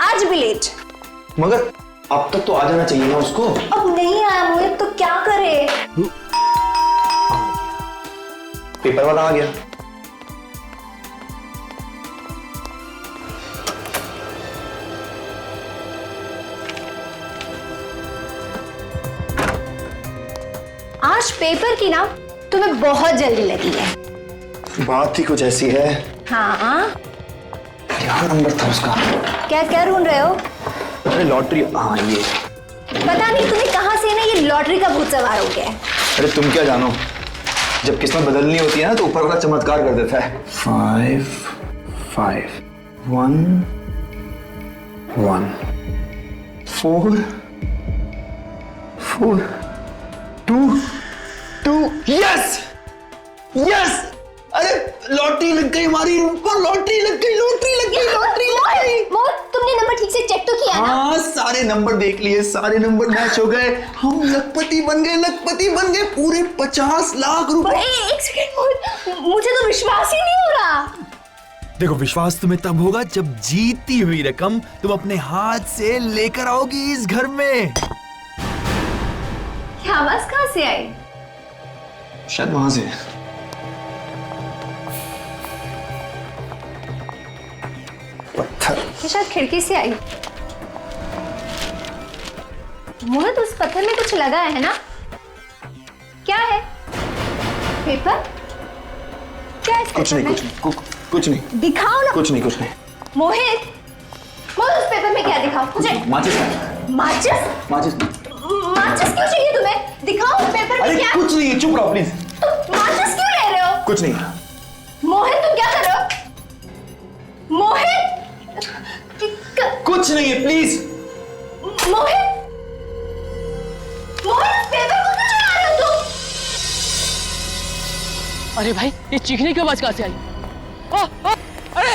आज भी लेट। मगर अब तक तो आ जाना चाहिए ना उसको। अब नहीं आया मोहित तो क्या करे? पेपर वाला आ गया। आज पेपर की ना तुम्हें बहुत जल्दी लगी है। बात ही कुछ ऐसी है। हाँ, क्या नंबर था उसका? क्या क्या ढूंढ रहे हो? अरे लॉटरी। हाँ ये। पता नहीं तुम्हें कहां से ना ये लॉटरी का भूत सवार हो गया है। अरे तुम क्या जानो, जब किस्मत बदलनी होती है ना तो ऊपर वाला चमत्कार कर देता है। 5 5 1 1 4 4 2 2। Yes yes! अरे लॉटरी लग गई हमारी रूम को। लॉटरी लग गई, लॉटरी लग गई, लॉटरी लग गई। मोहित तुमने नंबर ठीक से चेक तो किया ना? हाँ सारे नंबर देख लिए, सारे नंबर मैच हो गए। हम लखपति बन गए, लखपति बन गए। पूरे 50 लाख रुपए। एक सेकंड मोहित, मुझे तो विश्वास ही नहीं हो रहा। देखो विश्वास तुम्हें तब होगा जब जीती हुई रकम तुम अपने हाथ से लेकर आओगी इस घर में। ये आवाज कहां से आई? शायद वहां से। पत्थर। ये शायद खिड़की से आई। मोहित उस पत्थर में कुछ लगा है ना? क्या है? पेपर? क्या है इस कुछ पेपर नहीं, में? कुछ नहीं। दिखाओ ना। कुछ नहीं, कुछ नहीं। मोहित, मोहित उस पेपर में क्या दिखाओ मुझे? माचिस। माचिस? माचिस। माचिस क्यों चाहिए तुम्हें? दिखाओ उस पेपर में अरे क्या? कुछ नहीं है, चुप रहो प्लीज। तुम माचिस क्यों ले रहे हो? कुछ नहीं। मोहित तुम क्या कर रहे हो? मोहित! कुछ नहीं है प्लीज। मोहित! मोहित पेपर को क्यों चला रहे हो तुम? अरे भाई ये चीखने की आवाज कहां से आई? अरे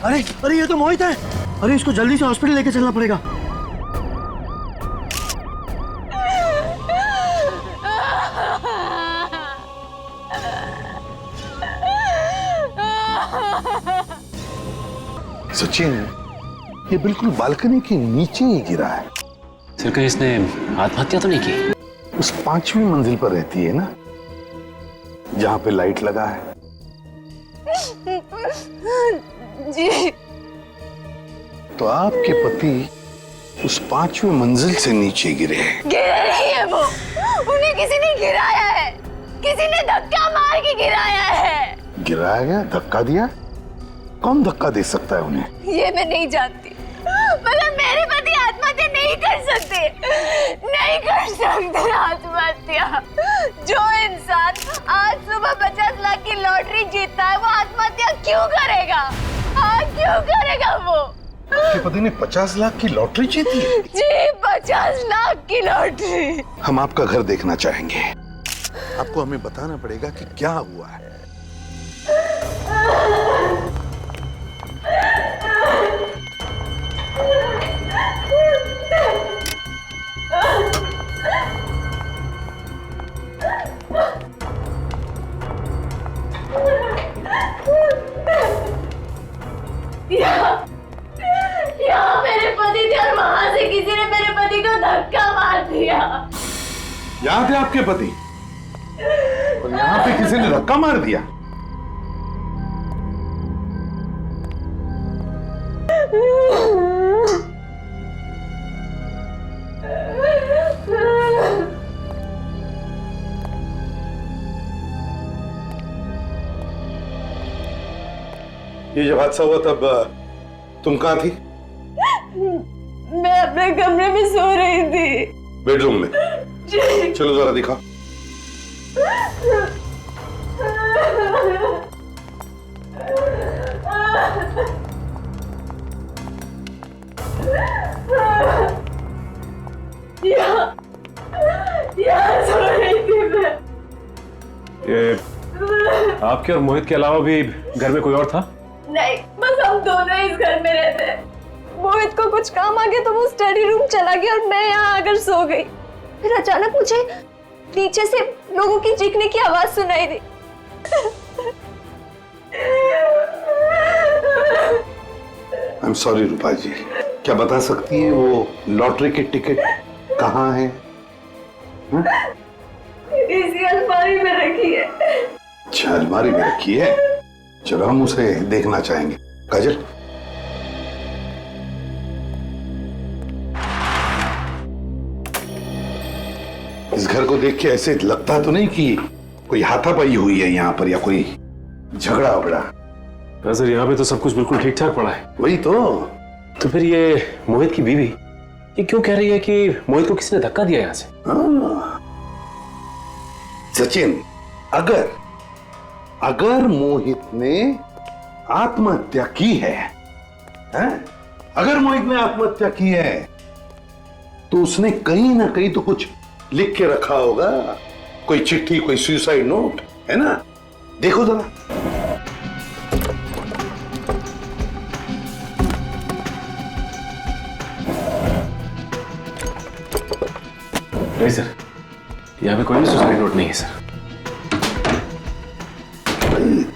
अरे अरे ये तो मोहित है। अरे इसको जल्दी से हॉस्पिटल लेके चलना पड़ेगा। सचिन, ये बिल्कुल बालकनी के नीचे ही गिरा है। सर कहीं इसने आत्महत्या तो नहीं की? उस 5वीं मंजिल पर रहती है ना, जहां पे लाइट लगा है। जी। तो आपके पति उस 5वीं मंजिल से नीचे गिरे हैं। गिरा नहीं है वो, उन्हें किसी ने गिराया है। किसी ने धक्का मार के गिराया है। गिराया गया? धक्का दिया? कौन धक्का दे सकता है उन्हें? ये मैं नहीं जानती, मगर मेरे पति आत्महत्या नहीं कर सकते। नहीं कर सकते आत्महत्या। जो इंसान आज सुबह 50 लाख की लॉटरी जीतता है वो आत्महत्या क्यों करेगा? हाँ क्यों करेगा वो? आपके पति ने 50 लाख की लॉटरी जीती है? जी 50 लाख की लॉटरी। हम आपका घर देखना चाहेंगे। आपको हमें बताना पड़ेगा कि क्या हुआ है। यहाँ मेरे पति थे और वहां से किसी ने मेरे पति को धक्का मार दिया। यहाँ थे आपके पति और यहाँ पे किसी ने धक्का मार दिया। ये जब हादसा हुआ तब तुम कहाँ थी? मैं अपने कमरे में सो रही थी। बेडरूम में? चलो जरा दिखा। यहाँ सो रही थी मैं। ये आपके और मोहित के अलावा भी घर में कोई और था? नहीं, बस हम दोनों इस घर में रहते हैं। मोहित को कुछ काम आ गया तो वो स्टडी रूम चला गया और मैं यहाँ आकर सो गई। फिर अचानक मुझे नीचे से लोगों की चीखने की आवाज सुनाई दी। आई एम सॉरी रूपा जी। क्या बता सकती है वो लॉटरी की टिकट कहाँ है? इसी अलमारी में रखी है। अच्छा, अलमारी में रखी है। चलो हम उसे देखना चाहेंगे। काजल, इस घर को देख के ऐसे लगता तो नहीं कि कोई हाथापाई हुई है यहाँ पर या कोई झगड़ा वगड़ा? सर यहाँ पे तो सब कुछ बिल्कुल ठीक ठाक पड़ा है। वही तो फिर ये मोहित की बीवी ये क्यों कह रही है कि मोहित को किसी ने धक्का दिया यहाँ से? सचिन, अगर मोहित ने आत्महत्या की है, अगर मोहित ने आत्महत्या की है तो उसने कहीं ना कहीं तो कुछ लिख के रखा होगा, कोई चिट्ठी, कोई सुसाइड नोट, है ना? देखो जरा। नहीं सर, यहाँ पे कोई भी सुसाइड नोट नहीं है सर।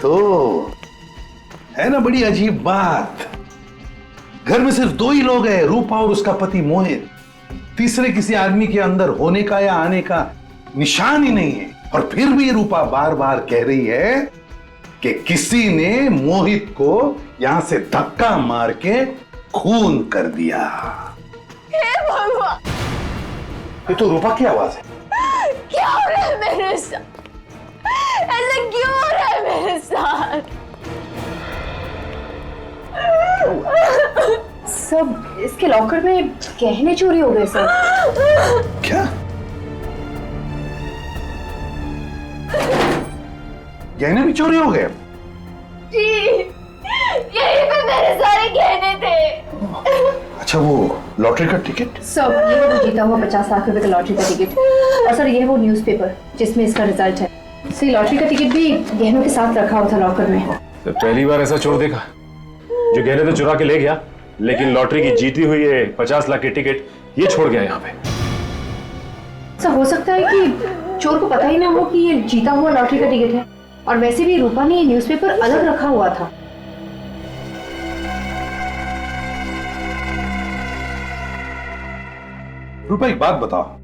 तो है ना बड़ी अजीब बात। घर में सिर्फ 2 ही लोग हैं, रूपा और उसका पति मोहित। तीसरे किसी आदमी के अंदर होने का या आने का निशान ही नहीं है। और फिर भी रूपा बार बार कह रही है कि किसी ने मोहित को यहां से धक्का मार के खून कर दिया। हे भगवान, ये तो रूपा की आवाज है। क्या हो रहा है मेरे साथ? ऐसा क्यों हो रहा है मेरे साथ? सब इसके लॉकर में गहने चोरी हो गए सर। क्या? गहने भी चोरी हो गए? जी, यहीं पे मेरे सारे गहने थे। अच्छा, वो लॉटरी का टिकट? सर ये वो जीता हुआ 50 लाख रुपए का लॉटरी का टिकट। और सर ये वो न्यूज़पेपर जिसमें इसका रिजल्ट है। सर लॉटरी का टिकट भी गहनों के साथ रखा हुआ था लॉकर में। तो पहली बार ऐसा चोर देखा जो गहने तो चुरा के ले गया, लेकिन लॉटरी की जीती हुई है 50 लाख की टिकट ये छोड़ गया यहाँ पे। सर हो सकता है कि चोर को पता ही ना हो कि ये जीता हुआ लॉटरी का टिकट है। और वैसे भी रूपा ने ये न्यूज़पेपर अलग रखा हुआ था। रूपा, एक बात बताओ,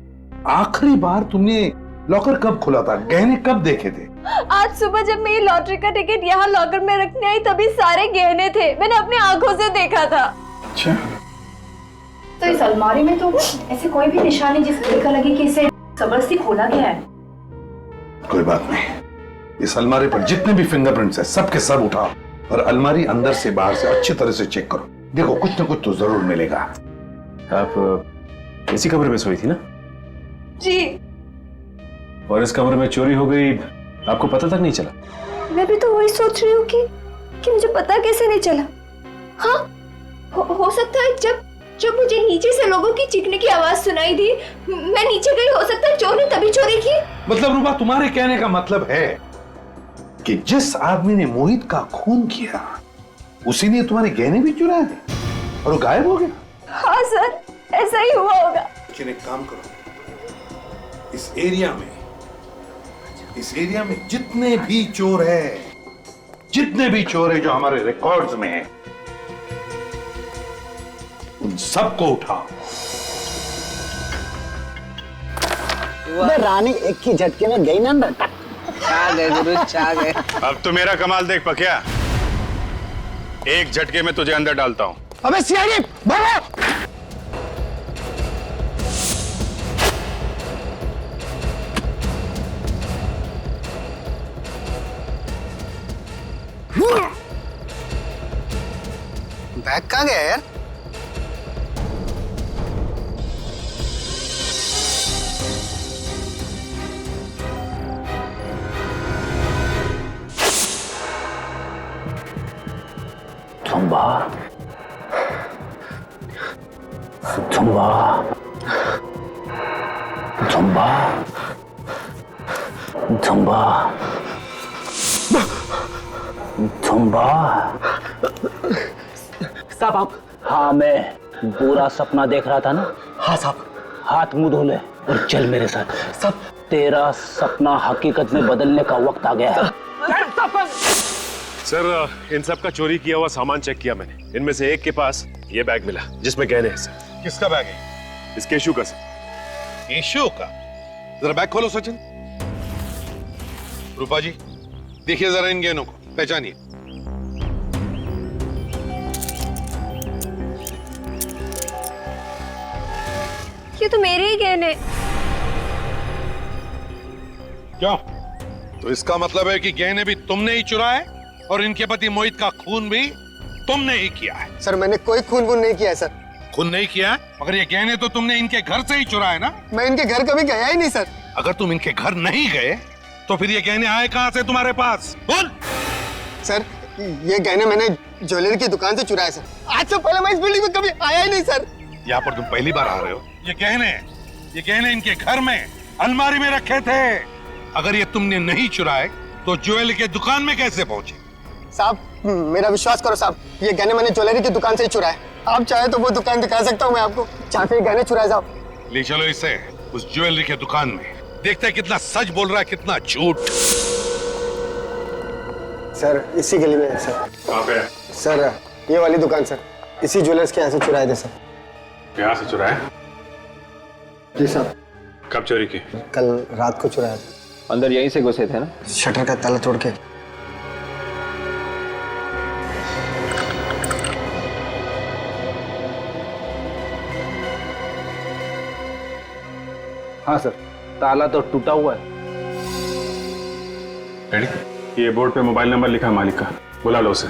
आखिरी बार तुमने लॉकर कब खुला था? गहने कब देखे थे? आज सुबह जब मैं ये लॉटरी का टिकट यहाँ लॉकर में रखने आई तभी सारे गहने थे। मैंने अपनी आंखों से देखा था। अच्छा, तो इस अलमारी में तो ऐसे कोई भी निशानी जिससे देखा लगे कि इसे जबरदस्ती खोला गया है। कोई बात नहीं। इस अलमारी पर जितने भी फिंगरप्रिंट्स हैं सबके सब उठाओ और अलमारी अंदर से बाहर से अच्छी तरह से चेक करो। देखो कुछ ना कुछ तो जरूर मिलेगा। आप इसी कमरे में सोई थी ना? जी। और इस कमरे में चोरी हो गई, आपको पता तक नहीं चला? मैं भी तो वही सोच रही हूँ कि मुझे पता कैसे नहीं चला। हाँ, हो सकता है जब मुझे नीचे से लोगों की चीखने की आवाज सुनाई दी, मैं नीचे गई। हो सकता है चोर ने तभी चोरी की। मतलब रूपा, तुम्हारे कहने का मतलब है कि जिस आदमी ने मोहित का खून किया उसी ने तुम्हारे गहने भी चुराए और वो गायब हो गया? हाँ सर, ऐसा ही हुआ होगा। लेकिन एक काम करो, इस एरिया में जितने भी चोर है जो हमारे रिकॉर्ड्स में है, उन सबको उठाओ। रानी एक ही झटके में गई ना अंदर। छा गए गुरु, छा गए। अब तो मेरा कमाल देख पकिया, एक झटके में तुझे अंदर डालता हूं। अबे सियारी भागो। बैग कहाँ गया यार? Zumba, Zumba, Zumba, Zumba, Zumba. साहब आप? हाँ, मैं बुरा सपना देख रहा था ना। हाँ साहब। हाथ मुंह धो ले और चल मेरे साथ। सब तेरा सपना हकीकत में बदलने का वक्त आ गया है। सर इन सब का चोरी किया हुआ सामान चेक किया मैंने। इनमें से एक के पास ये बैग मिला जिसमें गहने हैं सर। किसका बैग है? इस केशु का सर। केशव का? जरा बैग खोलो सचिन। रूपा जी देखिए जरा इन गहनों को, पहचानिए। ये तो मेरे ही गहने। क्या? तो इसका मतलब है कि गहने भी तुमने ही चुराए और इनके पति मोहित का खून भी तुमने ही किया है। सर मैंने कोई खून वून नहीं किया है सर। खून नहीं किया है? मगर ये गहने तो तुमने इनके घर से ही चुराए ना? मैं इनके घर कभी गया ही नहीं सर। अगर तुम इनके घर नहीं गए तो फिर ये गहने आए कहां से तुम्हारे पास? बोल। सर ये गहने मैंने ज्वेलरी की दुकान से चुराए सर। आज से पहले मैं इस बिल्डिंग में कभी आया ही नहीं सर। यहाँ पर तुम पहली बार आ रहे हो। ये गहने इनके घर में अलमारी में रखे थे। अगर ये तुमने नहीं चुराए तो ज्वेलरी की दुकान में कैसे पहुंचे? साहब मेरा विश्वास करो साहब, ये गहने मैंने ज्वेलरी की दुकान से ही चुराए। आप चाहे तो वो दुकान दिखा सकता हूँ मैं आपको, जहाँ पे गहने चुराए जाओ। ले चलो इसे उस ज्वेलरी की दुकान में, देखते हैं कितना सच बोल रहा है कितना झूठ। सर इसी गली में है सर। कहाँ पे? सर ये वाली दुकान सर, इसी ज्वेलर्स के यहाँ से चुराए थे सर। यहाँ से चुराया? जी सर। कब चोरी की? कल रात को चुराया था। अंदर यहीं से घुसे थे ना? शटर का ताला तोड़ के। हाँ सर, ताला तो टूटा हुआ है। रेडी? ये बोर्ड पे मोबाइल नंबर लिखा है मालिक का, बुला लो उसे।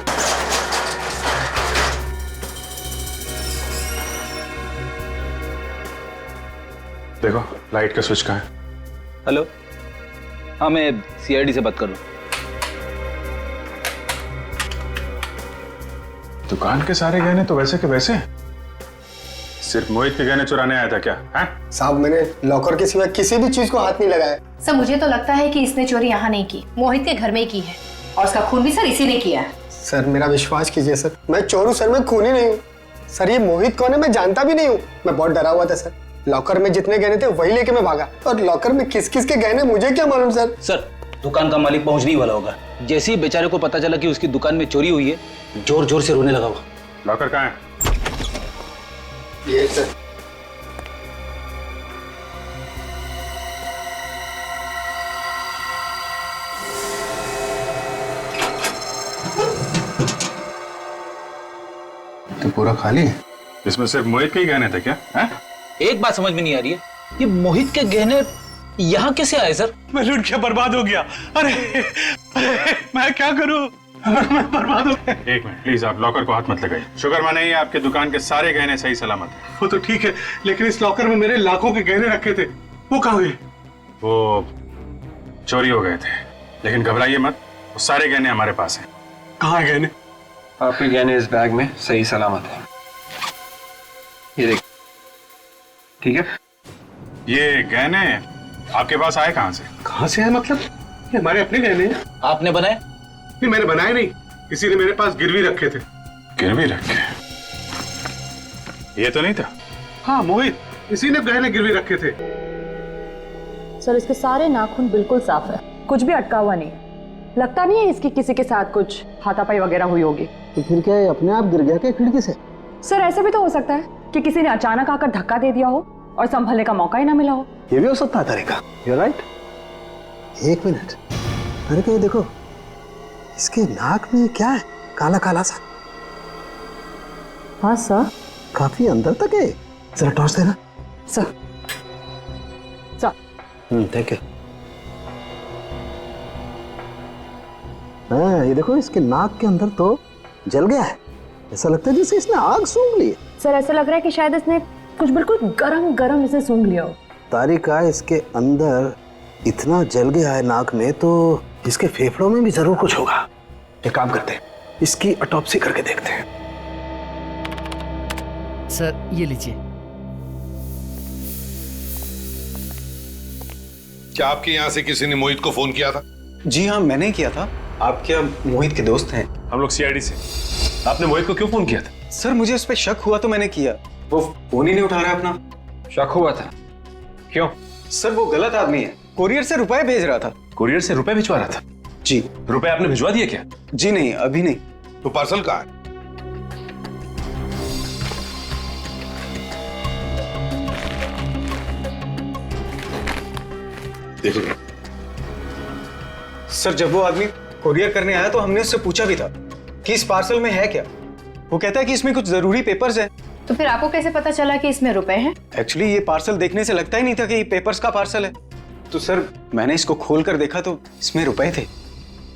देखो लाइट का स्विच कहाँ है? हेलो, हाँ मैं सीआईडी से बात कर रहा हूँ। दुकान के सारे गहने तो वैसे के वैसे। सिर्फ मोहित के गहने चुराने आया था क्या? हैं? साहब मैंने लॉकर के सिवा किसी भी चीज को हाथ नहीं लगाया। सर मुझे तो लगता है कि इसने चोरी यहाँ नहीं की, मोहित के घर में ही की है, और उसका खून भी सर इसी ने किया है। सर मेरा विश्वास कीजिए सर, मैं चोर हूँ सर, मैं खूनी नहीं हूँ। सर ये मोहित कौन है मैं जानता भी नहीं हूँ। मैं बहुत डरा हुआ था सर। लॉकर में जितने गहने थे वही लेके मैं भागा, और लॉकर में किस किस के गहने मुझे क्या मालूम सर। सर दुकान का मालिक पहुंचने ही वाला होगा। जैसे ही बेचारे को पता चला कि उसकी दुकान में चोरी हुई है, जोर जोर से रोने लगा वो। लॉकर कहाँ है? ये सर। तो पूरा खाली है? इसमें सिर्फ मोहित के ही गहने थे क्या? हैं? एक बात समझ में नहीं आ रही है, ये मोहित के गहने यहाँ कैसे आए सर? मैं लूट के बर्बाद हो गया। अरे मैं क्या करूं? मैं बर्बाद हो गया। एक मिनट प्लीज, आप लॉकर को हाथ मत लगाइए। शुक्र माने ही आपके दुकान के सारे गहने सही सलामत हैं। वो तो ठीक है, लेकिन इस लॉकर में मेरे लाखों के गहने रखे थे, वो कहाँ गए? वो चोरी हो गए थे, लेकिन घबराइए मत, वो सारे गहने हमारे पास हैं। कहाँ है गहने? आपके गहने इस बैग में सही सलामत है, ये देख। ठीक है? ये गहने आपके पास आए कहाँ से? कहाँ से है मतलब? ये हमारे अपने गहने हैं। आपने बनाए? नहीं मैंने बनाए नहीं, किसी ने मेरे पास गिरवी रखे थे। गिरवी रखे? ये तो नहीं था। हाँ मोहित, इसी ने गहने गिरवी रखे थे। सर इसके सारे नाखून बिल्कुल साफ है, कुछ भी अटका हुआ नहीं। लगता नहीं है इसकी किसी के साथ कुछ हाथापाई वगैरह हुई होगी। तो फिर क्या ये अपने आप गिर गया क्या खिड़की से? सर ऐसे भी तो हो सकता है कि किसी ने अचानक आकर धक्का दे दिया हो और संभलने का मौका ही ना मिला हो। ये भी हो सकता है तरीका। You're right। एक मिनट, अरे क्या देखो, इसके नाक में क्या है? काला काला सा। हाँ सर। काफी अंदर तक है, जरा टॉर्च देना। सर ठीक है। हाँ ये देखो, इसके नाक के अंदर तो जल गया है, ऐसा लगता है जैसे इसने आग सूंघ ली है। सर ऐसा लग रहा है कि शायद इसने कुछ बिल्कुल गरम गरम इसे सूंघ लिया हो। तारिका इसके अंदर इतना जल गया है नाक में, तो इसके फेफड़ों में भी जरूर कुछ होगा। एक काम करते हैं, इसकी ऑटोप्सी करके देखते हैं। सर ये लीजिए। क्या आपके यहाँ से किसी ने मोहित को फोन किया था? जी हाँ मैंने किया था। आप क्या मोहित के दोस्त हैं? हम लोग सीआईडी से। आपने मोहित को क्यों फोन किया था? सर मुझे उस पर शक हुआ तो मैंने किया, वो फोन ही नहीं उठा रहा है अपना। शक हुआ था? क्यों? सर वो गलत आदमी है, कोरियर से रुपए भेज रहा था। कुरियर से रुपए भिजवा रहा था? जी। रुपए आपने भिजवा दिए क्या? जी नहीं, अभी नहीं। तो पार्सल कहाँ है? देख लो। सर जब वो आदमी कोरियर करने आया तो हमने उससे पूछा भी था कि इस पार्सल में है क्या। वो कहता है कि इसमें कुछ जरूरी पेपर्स हैं। तो फिर आपको कैसे पता चला कि इसमें रुपए हैं? एक्चुअली ये पार्सल देखने से लगता ही नहीं था कि ये पेपर्स का पार्सल है। तो सर मैंने इसको खोल कर देखा तो इसमें रुपए थे।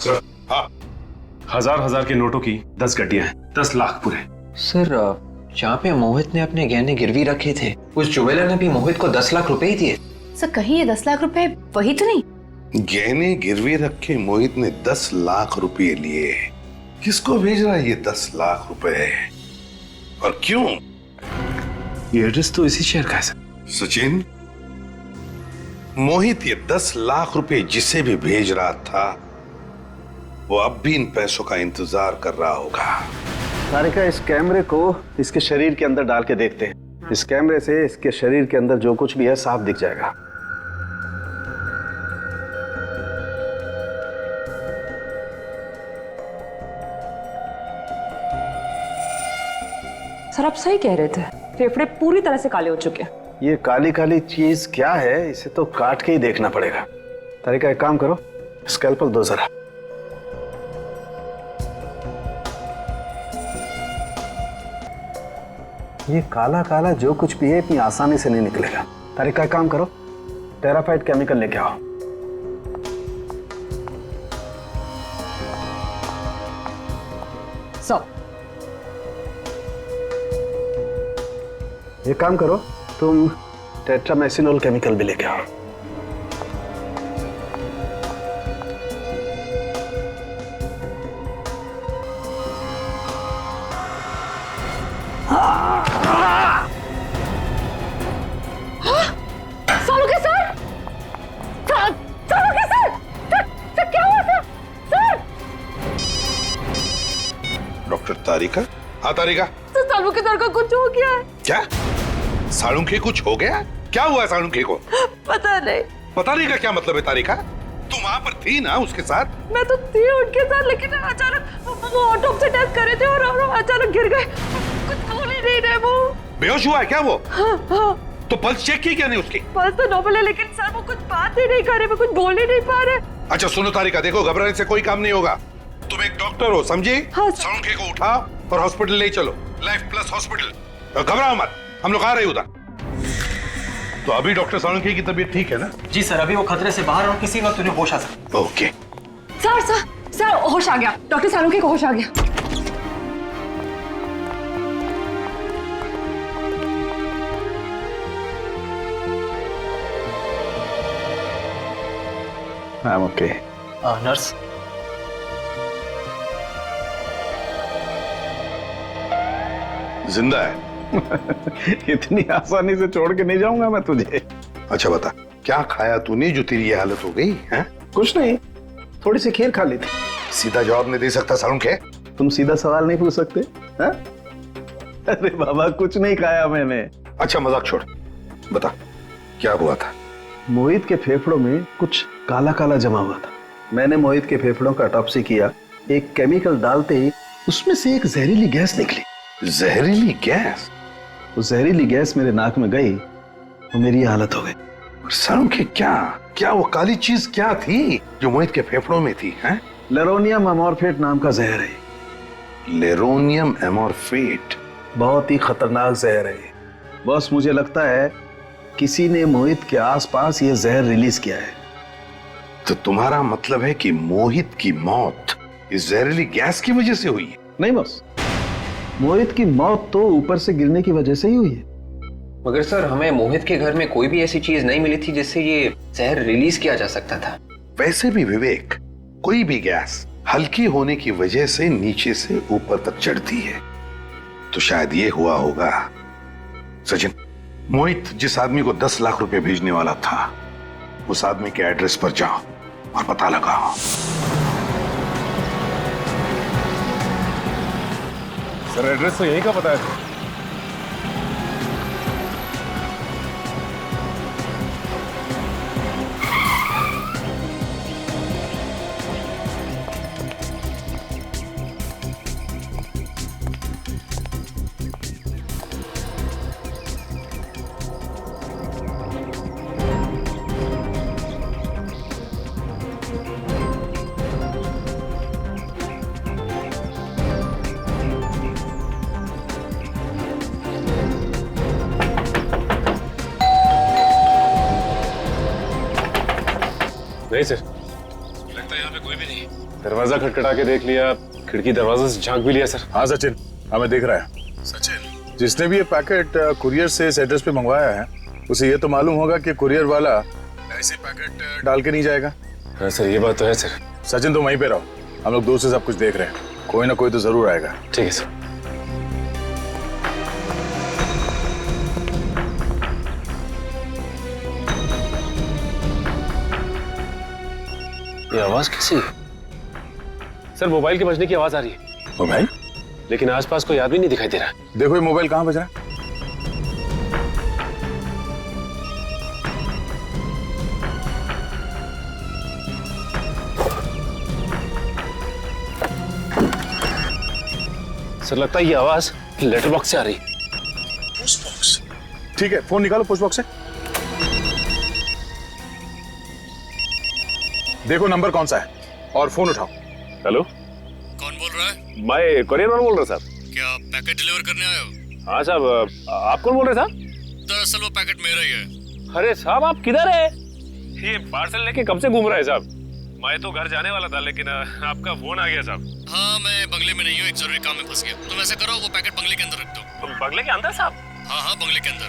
सर हाँ, 1000 के नोटों की 10 गड्डियां हैं, 10 लाख पूरे। सर जहाँ पे मोहित ने अपने गहने गिरवी रखे थे, उस ज्वेलर ने भी मोहित को 10 लाख रुपए ही दिए। सर कहीं ये 10 लाख रुपए वही तो नहीं? गहने गिरवी रखे मोहित ने 10 लाख रुपए लिए। किसको भेज रहा है ये 10 लाख रुपए और क्यों? ये एड्रेस तो इसी शहर का है सर। सचिन, मोहित ये 10 लाख रुपए जिसे भी भेज रहा था वो अब भी इन पैसों का इंतजार कर रहा होगा। तारिका, इस कैमरे को इसके शरीर के अंदर डाल के देखते हैं। इस कैमरे से इसके शरीर के अंदर जो कुछ भी है साफ दिख जाएगा। सर आप सही कह रहे थे, फेफड़े पूरी तरह से काले हो चुके हैं। ये काली काली चीज क्या है, इसे तो काट के ही देखना पड़ेगा। तारिका एक काम करो, स्कैल्पल दो जरा। ये काला काला जो कुछ भी है इतनी आसानी से नहीं निकलेगा। तारिका एक काम करो, टेराफाइट केमिकल लेके आओ। ये काम करो, तुम टेट्रामेसिनोल केमिकल भी लेके आओ। डॉक्टर तारिका? हाँ तारिका। तो सालुंखे सर का कुछ हो गया है। क्या? सालुंखे कुछ हो गया? क्या हुआ है सालुंखे को? पता नहीं। पता नहीं का क्या मतलब है तारिका? तुम वहां पर थी ना उसके साथ? मैं तो थी उनके साथ, लेकिन अचानक वो ऑटोप्सी टेस्ट कर रहे थे और अचानक गिर गए। कुछ बोल ही नहीं रहे वो। बेहोश हुआ है क्या वो? हाँ। तो पल्स चेक की क्या नहीं उसकी? पल्स तो नॉर्मल है, लेकिन सर वो कुछ बात ही नहीं कर रहे, वो कुछ बोल ही नहीं पा रहे। अच्छा सुनो तारिका, देखो घबराने से कोई काम नहीं होगा। तुम एक डॉक्टर हो, समझी? हाँ। सालुंखे को उठाओ और हॉस्पिटल ले चलो, लाइफ प्लस हॉस्पिटल। घबराओ मत, हम लोग आ रहे उधर। तो अभी डॉक्टर सालुंखे की तबीयत ठीक है ना? जी सर, अभी वो खतरे से बाहर और किसी वक्त उन्हें होश आ सकता। ओके सर होश आ गया। डॉक्टर सालुंखे को होश आ गया। I'm okay. नर्स। जिंदा है। इतनी आसानी से छोड़ के नहीं जाऊंगा मैं तुझे। अच्छा बता, क्या खाया तूने जो तेरी ये हालत हो गई है? कुछ नहीं, थोड़ी सी खीर खा ली थी। सीधा जवाब नहीं दे सकता सालुंखे? तुम सीधा सवाल नहीं पूछ सकते? हा? अरे बाबा कुछ नहीं खाया मैंने। अच्छा मजाक छोड़, बता क्या हुआ था? मोहित के फेफड़ों में कुछ काला काला जमा हुआ था। मैंने मोहित के फेफड़ों का ऑटोप्सी किया। एक केमिकल डालते ही उसमें से एक जहरीली गैस निकली। जहरीली गैस? वो जहरीली गैस मेरे नाक में गई तो मेरी हालत हो गई। सालुंखे क्या वो काली चीज क्या थी जो मोहित के फेफड़ों में थी? हैं? लेरोनियम एमॉर्फेट नाम का जहर है। लेरोनियम एमॉर्फेट? बहुत ही खतरनाक जहर है। बस मुझे लगता है किसी ने मोहित के आसपास ये जहर रिलीज किया है। तो तुम्हारा मतलब है कि मोहित की मौत इस जहरीली गैस की वजह से हुई है? नहीं बस, मोहित की मौत तो ऊपर से गिरने की वजह से ही हुई है। मगर सर हमें मोहित के घर में कोई भी ऐसी चीज नहीं मिली थी जिससे ये जहर रिलीज किया जा सकता था। वैसे भी विवेक, कोई भी गैस हल्की होने की वजह से नीचे से ऊपर तक चढ़ती है, तो शायद ये हुआ होगा। सचिन, मोहित जिस आदमी को 10 लाख रुपए भेजने वाला था, उस आदमी के एड्रेस पर जाओ और पता लगाओ। सर एड्रेस तो यहीं का पता है। नहीं सर, लगता है यहाँ पे कोई भी नहीं। दरवाजा खटखटा के देख लिया, खिड़की दरवाजे से झांक भी लिया सर। हाँ सचिन, हमें दिख रहा है। सचिन, जिसने भी ये पैकेट कुरियर से इस एड्रेस पे मंगवाया है, उसे ये तो मालूम होगा कि कुरियर वाला ऐसे पैकेट डाल के नहीं जाएगा। हाँ सर, ये बात तो है सर। सचिन तुम वहीं पे रहो, हम लोग दूर से सब कुछ देख रहे हैं, कोई ना कोई तो जरूर आएगा। ठीक है सर। ये आवाज कैसी है? सर मोबाइल के बजने की आवाज आ रही है। मोबाइल? लेकिन आसपास कोई आदमी नहीं दिखाई दे रहा। देखो ये मोबाइल कहाँ बज रहा है। सर लगता है ये आवाज लेटर बॉक्स से आ रही। Post box? ठीक है, फोन निकालो पोस्ट बॉक्स से। देखो नंबर कौन सा है और फोन उठाओ। हेलो, कौन बोल रहा है? मैं कोरियर मैन बोल रहा साहब। क्या पैकेट डिलीवर करने आए हो? हाँ साहब, आप कौन बोल रहे साहब? दरअसल वो पैकेट मेरा ही है। अरे साहब आप किधर है? ये पार्सल लेके कब से घूम रहा है साहब? मैं तो घर जाने वाला था लेकिन आपका फोन आ गया साहब। हाँ मैं बंगले में नहीं हूँ, एक जरूरी काम में फंस गया। तुम ऐसा करो वो पैकेट बंगले के अंदर रख दो। बंगले के अंदर साहब? हाँ हाँ बंगले के अंदर।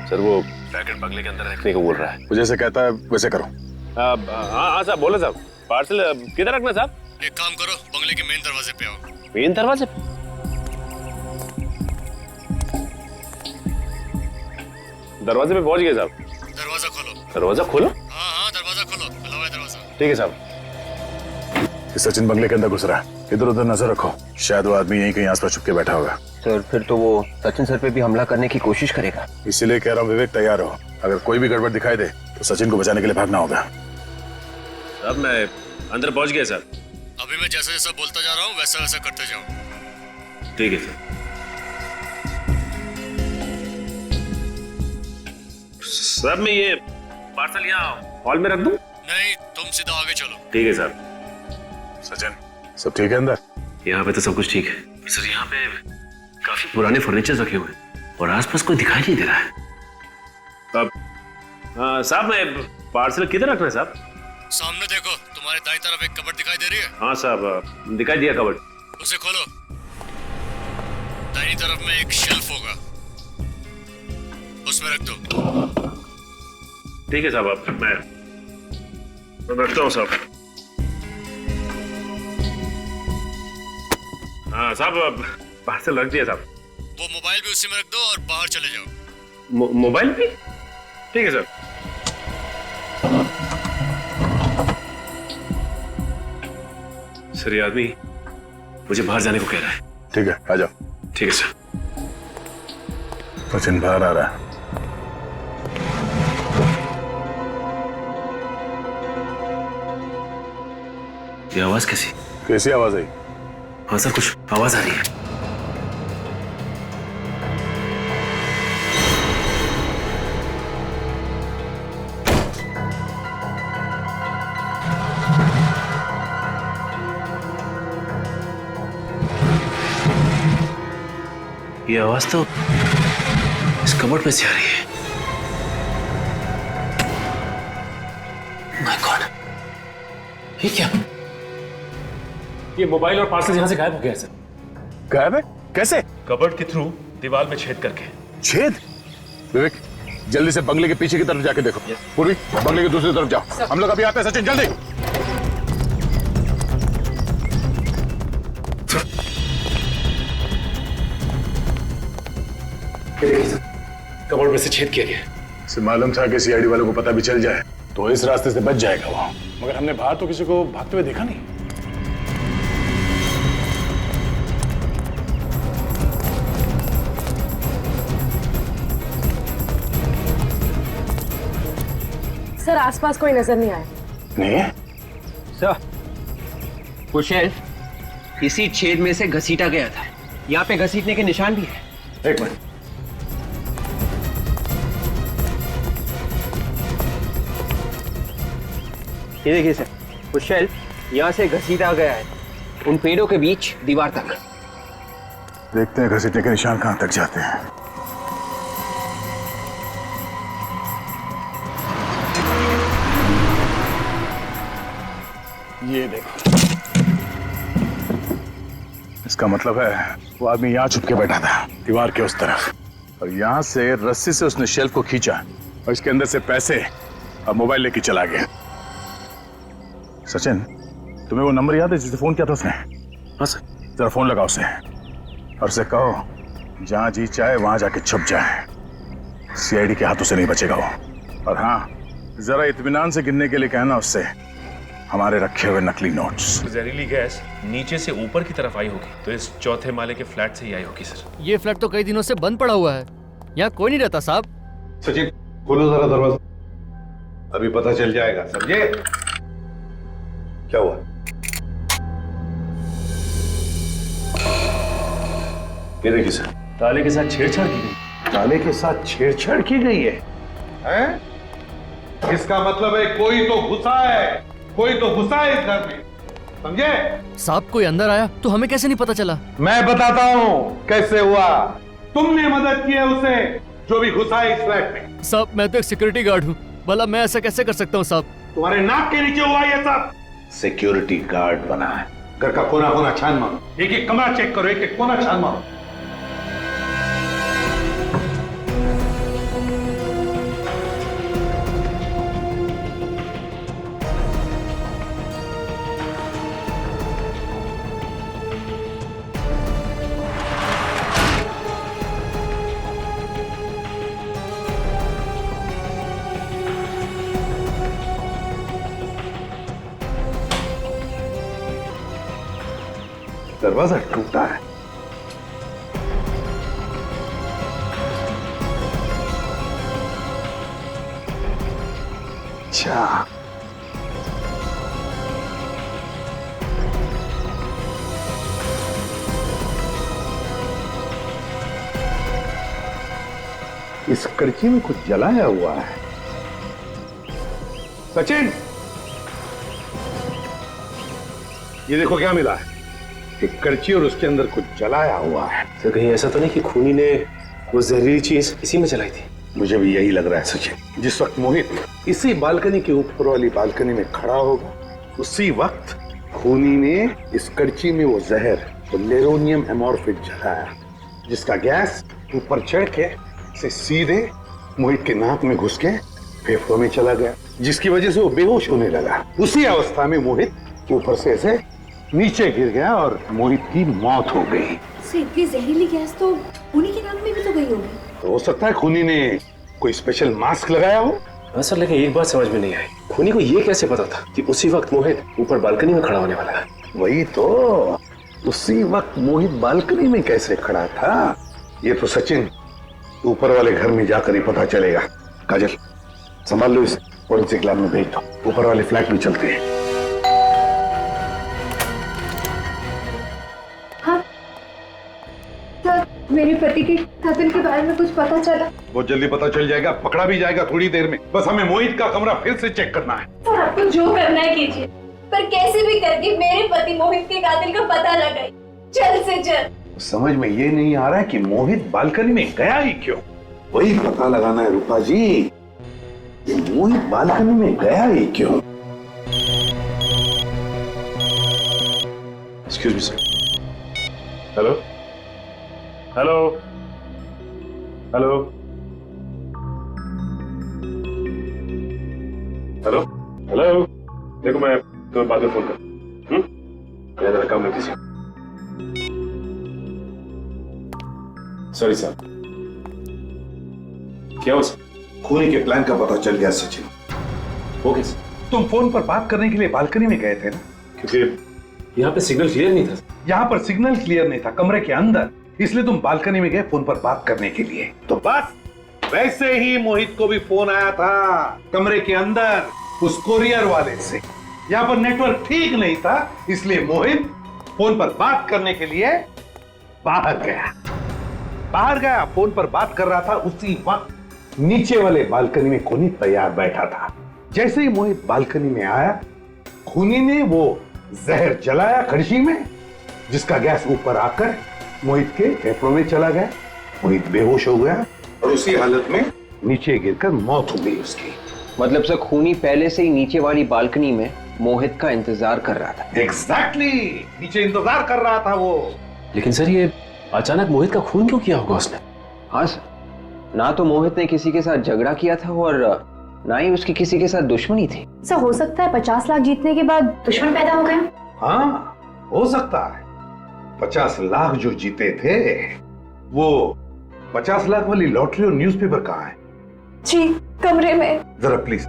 सर वो पैकेट बंगले के अंदर रखने को बोल रहा है। वो जैसे कहता है वैसे करो। हाँ हाँ साहब बोले साहब। पार्सल किधर रखना साहब? एक काम करो, बंगले के मेन दरवाजे पे आओ। मेन दरवाजे? दरवाजे पे पहुंच गए साहब। दरवाजा खोलो। दरवाजा खोलो? हाँ हाँ दरवाजा खोलो, खुला हुआ है दरवाजा। ठीक है साहब। सचिन बंगले के अंदर घुस रहा है, इधर उधर नजर रखो, शायद वो आदमी यहीं कहीं आसपास छुप के बैठा होगा। सर फिर तो वो सचिन सर पे भी हमला करने की कोशिश करेगा। इसीलिए कह रहा हूँ विवेक तैयार हो, अगर कोई भी गड़बड़ दिखाई दे तो सचिन को बचाने के लिए भागना होगा। अब मैं अंदर पहुंच गया सर। अभी मैं जैसा जैसा बोलता जा रहा हूँ वैसा वैसा करते जाओ। ठीक है सर। सर मैं ये पार्सल यहाँ हॉल में रख दूं? नहीं, तुम सीधा आगे चलो। ठीक है सर। सचिन सब ठीक है अंदर? यहाँ पे तो सब कुछ ठीक है सर। यहाँ पे काफी पुराने फर्नीचर रखे हुए हैं और आसपास कोई दिखाई नहीं दे रहा है। अब साहब मैं पार्सल किधर रखना है साहब? सामने देखो, तुम्हारे दाईं तरफ एक कबर्ड दिखाई दे रही है? हाँ साहब दिखाई दिया कबर्ड। उसे खोलो। दाईं तरफ में एक शेल्फ होगा, उसमें रख दो। ठीक है साहब, अब मैं रखता हूँ साहब। हाँ साहब अब पार्सल रख दिया साहब। वो मोबाइल भी उसी में रख दो और बाहर चले जाओ। मोबाइल भी? ठीक है सर। सर ये आदमी मुझे बाहर जाने को कह रहा है। ठीक है आ जाओ। ठीक है सर। सचिन बाहर आ रहा है। ये आवाज कैसी? कैसी आवाज आई? हाँ सर कुछ आवाज आ रही है। ये आवाज तो इस कबर्ड में से आ रही है। माय गॉड, ये क्या? ये मोबाइल और पार्सल यहां से गायब हो गया है सर। गायब है? कैसे? कबर्ड के थ्रू दीवार में छेद करके। छेद? विवेक जल्दी से बंगले के पीछे की तरफ जाके देखो। पूर्वी बंगले की दूसरी तरफ जाओ, हम लोग अभी आते हैं। सचिन जल्दी। कबर्ड में से छेद किया गया। इसे मालूम था कि सीआईडी वालों को पता भी चल जाए तो इस रास्ते से बच जाएगा वो, मगर हमने बाहर तो किसी को भागते हुए देखा नहीं। सर आसपास कोई नजर नहीं आया। नहीं है? सर वो शेल्फ इसी छेद में से घसीटा गया था। यहाँ पे घसीटने के निशान भी है। एक मिनट। ये देखिए सर, वो शेल्फ यहाँ से घसीटा गया है उन पेड़ों के बीच दीवार तक। देखते हैं घसीटने के निशान कहां तक जाते हैं। ये देखो, इसका मतलब है वो आदमी यहाँ छुप के बैठा था दीवार के उस तरफ, और यहाँ से रस्सी से उसने शेल्फ को खींचा और इसके अंदर से पैसे और मोबाइल लेके चला गया। सचिन, तुम्हें वो नंबर याद है जिससे फोन किया था उसने? हाँ सर। जरा फोन लगाओ उसे और उसे कहो जहां जी चाहे वहां जाके छुप जाए, सीआईडी के हाथों से नहीं बचेगा वो। और हाँ, जरा इत्मीनान से गिनने के लिए कहना उससे हमारे रखे हुए नकली नोट्स। जहरीली गैस नीचे से ऊपर की तरफ आई होगी तो इस चौथे माले के फ्लैट से ही आई होगी सर। ये फ्लैट तो कई दिनों से बंद पड़ा हुआ है, यहाँ कोई नहीं रहता साहब। सचिन खोलो जरा दरवाजा, अभी पता चल जाएगा, समझे? क्या हुआ? ये देखिए सर, ताले के साथ छेड़छाड़ की गई। ताले के साथ छेड़छाड़ की गई है, हैं? इसका मतलब है कोई तो घुसा है, कोई तो घुसा है इस घर में, समझे? साहब कोई अंदर आया तो हमें कैसे नहीं पता चला? मैं बताता हूँ कैसे हुआ। तुमने मदद की है उसे जो भी घुसा है इस फ्लैट में। साहब मैं तो एक सिक्योरिटी गार्ड हूँ, भला मैं ऐसा कैसे कर सकता हूँ साहब? तुम्हारे नाक के नीचे हुआ ये सब। सिक्योरिटी गार्ड बना है, घर का कोना कोना छान मारो, एक एक कमरा चेक करो, एक एक कोना छान मारो। दरवाजा टूटा है। अच्छा, इस करची में कुछ जलाया हुआ है। सचिन, ये देखो क्या मिला है, एक करची और उसके अंदर कुछ जलाया हुआ है। सर कहीं ऐसा तो नहीं कि खूनी ने वो जहरीली चीज इसी में जलाई थी? मुझे भी यही लग रहा है सचिन। जिस वक्त मोहित इसी बालकनी के ऊपर वाली बालकनी में खड़ा होगा, उसी वक्त खूनी ने इस करची में वो जहर, वो लेरोनियम हेमोरफिक जलाया, जिसका गैस ऊपर चढ़ के से सीधे मोहित के नाक में घुस के फेफड़ों में चला गया, जिसकी वजह से वो बेहोश होने लगा। उसी अवस्था में मोहित ऊपर से ऐसे नीचे गिर गया और मोहित की मौत हो गई। इतनी जहरीली गैस तो उन्हीं के नाक में भी तो गई होगी। तो हो सकता है खूनी ने कोई स्पेशल मास्क लगाया हो। हाँ सर, लेकिन एक बात समझ में नहीं आई, खूनी को ये कैसे पता था कि उसी वक्त मोहित ऊपर बालकनी में खड़ा होने वाला है? वही तो, उसी वक्त मोहित बालकनी में कैसे खड़ा था, ये तो सचिन ऊपर वाले घर में जाकर ही पता चलेगा। काजल, संभाल लो इस फोरेंसिक लैब में भेज दो, ऊपर वाले फ्लैट में चलते हैं। मेरे पति के कत्ल के बारे में कुछ पता चला? बहुत जल्दी पता चल जाएगा, पकड़ा भी जाएगा थोड़ी देर में। बस हमें मोहित का कमरा फिर से चेक करना है। सर आपको जो करना है कीजिए, पर कैसे भी करके मेरे पति मोहित के कातिल का पता लगाइए, जल्द से जल्द। समझ में ये नहीं आ रहा है कि मोहित बालकनी में गया ही क्यों। वही पता लगाना है रूपा जी, कि मोहित बालकनी में गया ही क्यों। Excuse me sir. Hello hello hello hello hello, देखो मैं तुम्हें बाद में फोन कर, मैं जरा काम में बिजी हूं। सॉरी सर, क्या हुआ सर? खूनी के प्लान का पता चल गया सचिन। वो कैसे? तुम फोन पर बात करने के लिए बालकनी में गए थे ना? क्योंकि यहाँ पे सिग्नल क्लियर नहीं था। यहाँ पर सिग्नल क्लियर नहीं था, कमरे के अंदर, इसलिए तुम बालकनी में गए फोन पर बात करने के लिए। तो बस वैसे ही मोहित को भी फोन आया था कमरे के अंदर उस कोरियर वाले से। यहाँ पर नेटवर्क ठीक नहीं था, इसलिए मोहित फोन पर बात करने के लिए बाहर गया, फोन पर बात कर रहा था। उसी वक्त नीचे वाले बालकनी में खूनी तैयार बैठा था। जैसे ही मोहित बालकनी में आया, खूनी ने वो जहर जलाया कड़छी में, जिसका गैस ऊपर आकर मोहित के फेफड़ों में चला गया। मोहित बेहोश हो गया और उसी हालत में नीचे गिरकर मौत हो गई उसकी। मतलब से खूनी पहले से ही नीचे वाली बालकनी में मोहित का इंतजार कर रहा था। एग्जैक्टली नीचे इंतजार कर रहा था वो। लेकिन सर ये अचानक मोहित का खून क्यों किया होगा उसने? हाँ सर, ना तो मोहित ने किसी के साथ झगड़ा किया था और ना ही उसकी किसी के साथ दुश्मनी थी। सर हो सकता है 50 लाख जीतने के बाद दुश्मन पैदा हो गए। हाँ हो सकता है। 50 लाख जो जीते थे वो 50 लाख वाली लॉटरी और न्यूज़पेपर कहाँ है? जी कमरे में। जरा प्लीज।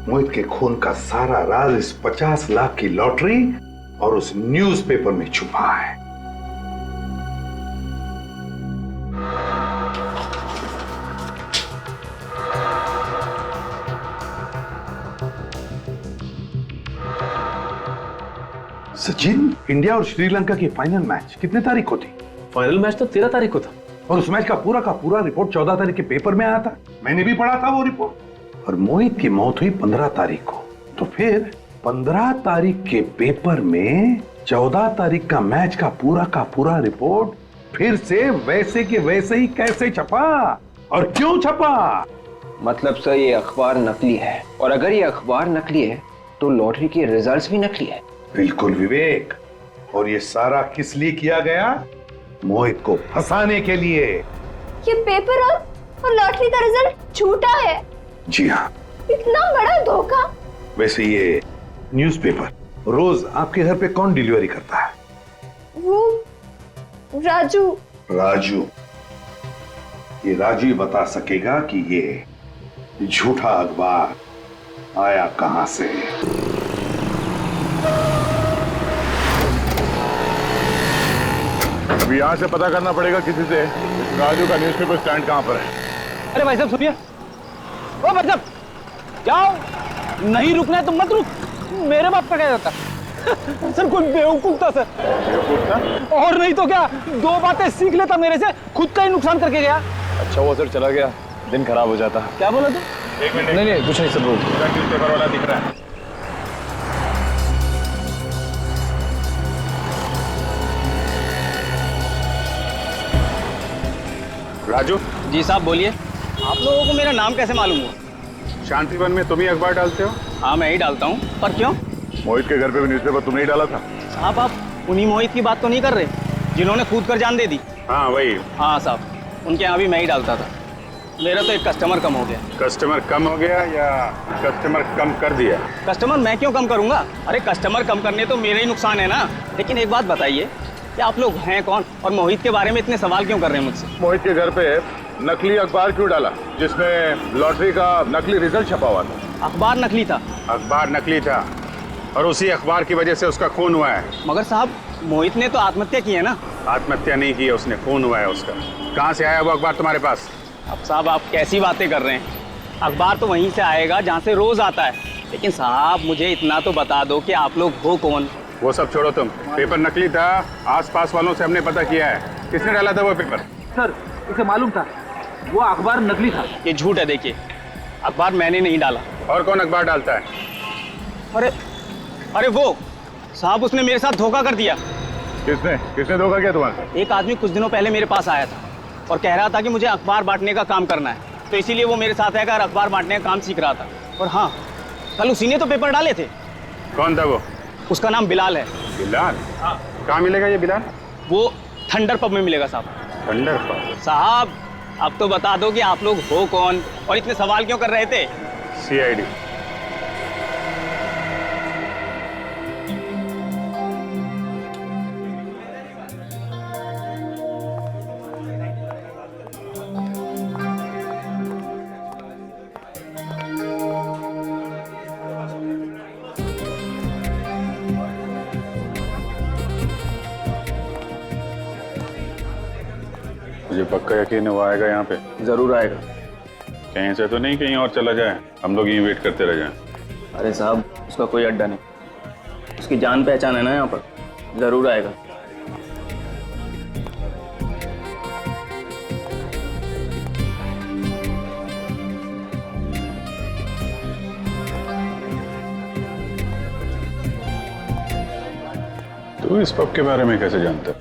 मोहित के खून का सारा राज इस 50 लाख की लॉटरी और उस न्यूज़पेपर में छुपा है। सचिन, इंडिया और श्रीलंका की फाइनल मैच कितने तारीख को थी? फाइनल मैच तो 13 तारीख को था। और उस मैच का पूरा रिपोर्ट 14 तारीख के पेपर में आया था। मैंने भी पढ़ा था वो रिपोर्ट। और मोहित की मौत हुई 15 तारीख को। तो फिर 15 तारीख के पेपर में 14 तारीख का मैच का पूरा रिपोर्ट फिर से वैसे के वैसे ही कैसे छपा और क्यों छपा? मतलब सर ये अखबार नकली है, और अगर ये अखबार नकली है तो लॉटरी के रिजल्ट्स भी नकली है। बिल्कुल विवेक। और ये सारा किस लिए किया गया? मोहित को फंसाने के लिए। ये पेपर और लॉटरी का रिजल्ट झूठा है। जी हाँ। इतना बड़ा धोखा। वैसे ये न्यूज़पेपर रोज आपके घर पे कौन डिलीवरी करता है? वो राजू। राजू। ये राजू ही बता सकेगा कि ये झूठा अखबार आया कहां से। अभी यहाँ से पता करना पड़ेगा किसी से राजू का न्यूज़पेपर स्टैंड कहाँ पर है। अरे भाई साहब सुनिए। ओ भाई साहब जाओ, नहीं रुकना है तो मत रुक। मेरे बाप का क्या जाता सर, कोई बेवकूफ था सर। बेवकूफ था? और नहीं तो क्या, 2 बातें सीख लेता मेरे से, खुद का ही नुकसान करके गया। अच्छा वो सर चला गया, दिन खराब हो जाता। क्या बोला तू? एक मिनट। नहीं कुछ नहीं सर, बोल। न्यूज़पेपर वाला दिख रहा है। राजू। जी साहब बोलिए। आप लोगों को मेरा नाम कैसे मालूम हुआ? शांतिवन में तुम ही अखबार डालते हो? हाँ मैं ही डालता हूँ, पर क्यों? मोहित के घर पे भी न्यूज़पेपर तुमने ही डाला था। साहब आप उन्हीं मोहित की बात तो नहीं कर रहे जिन्होंने कूद कर जान दे दी? हाँ वही। हाँ साहब, उनके यहाँ भी मैं ही डालता था। मेरा तो एक कस्टमर कम हो गया। कस्टमर कम हो गया या कस्टमर कम कर दिया? कस्टमर मैं क्यों कम करूंगा? अरे कस्टमर कम करने तो मेरा ही नुकसान है ना। लेकिन एक बात बताइए कि आप लोग हैं कौन और मोहित के बारे में इतने सवाल क्यों कर रहे हैं मुझसे? मोहित के घर पे नकली अखबार क्यों डाला जिसमें लॉटरी का नकली रिजल्ट छपा हुआ था? अखबार नकली था। अखबार नकली था और उसी अखबार की वजह से उसका खून हुआ है। मगर साहब मोहित ने तो आत्महत्या की है ना। आत्महत्या नहीं की है उसने, खून हुआ है उसका। कहाँ से आया वो अखबार तुम्हारे पास? अब साहब आप कैसी बातें कर रहे हैं? अखबार तो वहीं से आएगा जहाँ से रोज आता है। लेकिन साहब मुझे इतना तो बता दो कि आप लोग हो कौन? वो सब छोड़ो तुम। पेपर नकली था, आसपास वालों से हमने पता किया है। किसने डाला था वो पेपर? सर उसे मालूम था वो अखबार नकली था। ये झूठ है, देखिए अखबार मैंने नहीं डाला। और कौन अखबार डालता है? अरे वो साहब उसने मेरे साथ धोखा कर दिया। किसने धोखा किया तुम्हारे? एक आदमी कुछ दिनों पहले मेरे पास आया था और कह रहा था कि मुझे अखबार बांटने का काम करना है, तो इसीलिए वो मेरे साथ आकर अखबार बांटने का काम सीख रहा था। और हाँ, कल उसी ने तो पेपर डाले थे। कौन था वो? उसका नाम बिलाल है। बिलाल? हाँ। कहाँ मिलेगा ये बिलाल? वो थंडर पब में मिलेगा साहब। Thunder pub? साहब अब तो बता दो कि आप लोग हो कौन और इतने सवाल क्यों कर रहे थे? CID। मुझे पक्का यकीन है वो आएगा यहाँ पे। जरूर आएगा। कहीं से तो नहीं कहीं और चला जाए, हम लोग यहीं वेट करते रह जाएं। अरे साहब उसका कोई अड्डा नहीं, उसकी जान पहचान है ना यहाँ पर, जरूर आएगा। तू इस पब के बारे में कैसे जानता?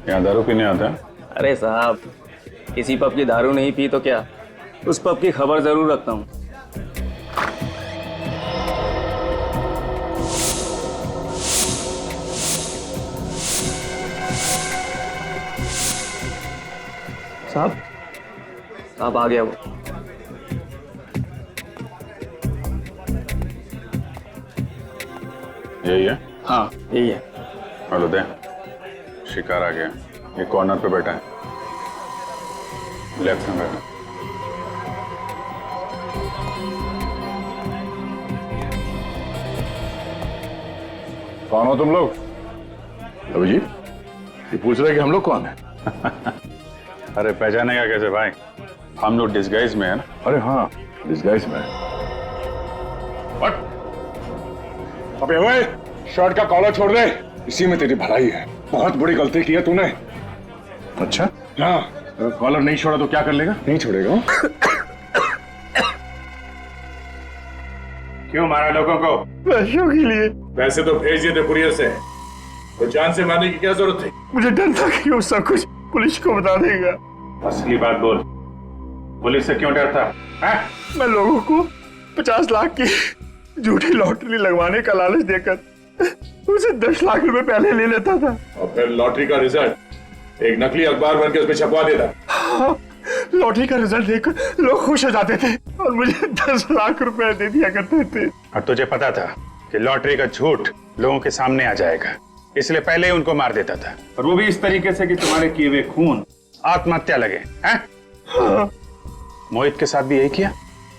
यहाँ दारू पीने आता है? अरे साहब किसी पब की दारू नहीं पी तो क्या, उस पब की खबर जरूर रखता हूँ। साहब आ गया वो। यही है? हाँ यही है। हेलो दे, शिकार आ गया। ये कॉर्नर पे बैठा है, लेफ्ट में बैठा। कौन हो तुम लोग? अभिजीत, ये पूछ रहे कि हम लोग कौन है? अरे पहचानेगा कैसे भाई, हम लोग डिस्गाइज में है ना। अरे हाँ, डिस्गाइज में। अबे ओए, शर्ट का कॉलर छोड़ दे, इसी में तेरी भलाई है। बहुत बड़ी गलती की है तूने। अच्छा? हाँ, अगर कॉलर नहीं छोड़ा तो क्या कर लेगा? नहीं छोड़ेगा। क्यों मारा लोगों को? पैसों के लिए। पैसे तो भेज दिए थे कुरियर से, तो जान से मारने की क्या जरूरत थी? मुझे डर था कि वो सब कुछ पुलिस को बता देगा। असली बात बोल, पुलिस से क्यों डरता है? मैं लोगों को 50 लाख की झूठी लॉटरी लगवाने का लालच देकर उसे 10 लाख रुपए पहले ले लेता था, और फिर लॉटरी का रिजल्ट एक नकली अखबार बन के उसमें छपवा देता। हाँ, लॉटरी का रिजल्ट देखकर लोग खुश हो जाते थे और मुझे 10 लाख रुपए दे दिया करते थे। और तुझे पता था कि लॉटरी का झूठ लोगों के सामने आ जाएगा, इसलिए पहले ही उनको मार देता था, और वो भी इस तरीके से कि तुम्हारे किए हुए खून आत्महत्या लगे हैं? हाँ। मोहित के साथ भी यही किया?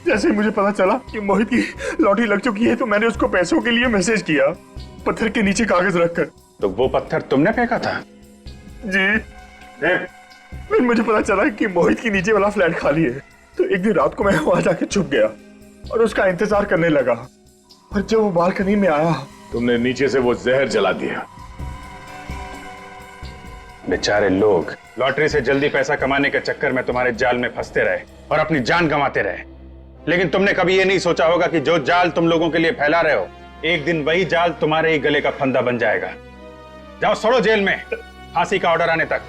जैसे मुझे पता चला कि मोहित की लॉटरी लग चुकी है तो मैंने उसको पैसों के लिए मैसेज किया, पत्थर के नीचे कागज रखकर। तो वो पत्थर तुमने फेंका था? जी। फिर मुझे पता चला कि मोहित के नीचे वाला फ्लैट खाली है, तो एक दिन रात को मैं वहां जाके छुप गया और उसका इंतजार करने लगा, और जब वो बालकनी में आया, तुमने नीचे से वो जहर जला दिया। बेचारे लोग लॉटरी से जल्दी पैसा कमाने के चक्कर में तुम्हारे जाल में फंसते रहे और अपनी जान गंवाते रहे, लेकिन तुमने कभी ये नहीं सोचा होगा कि जो जाल तुम लोगों के लिए फैला रहे हो, एक दिन वही जाल तुम्हारे ही गले का फंदा बन जाएगा। जाओ सड़ो जेल में, फांसी का ऑर्डर आने तक।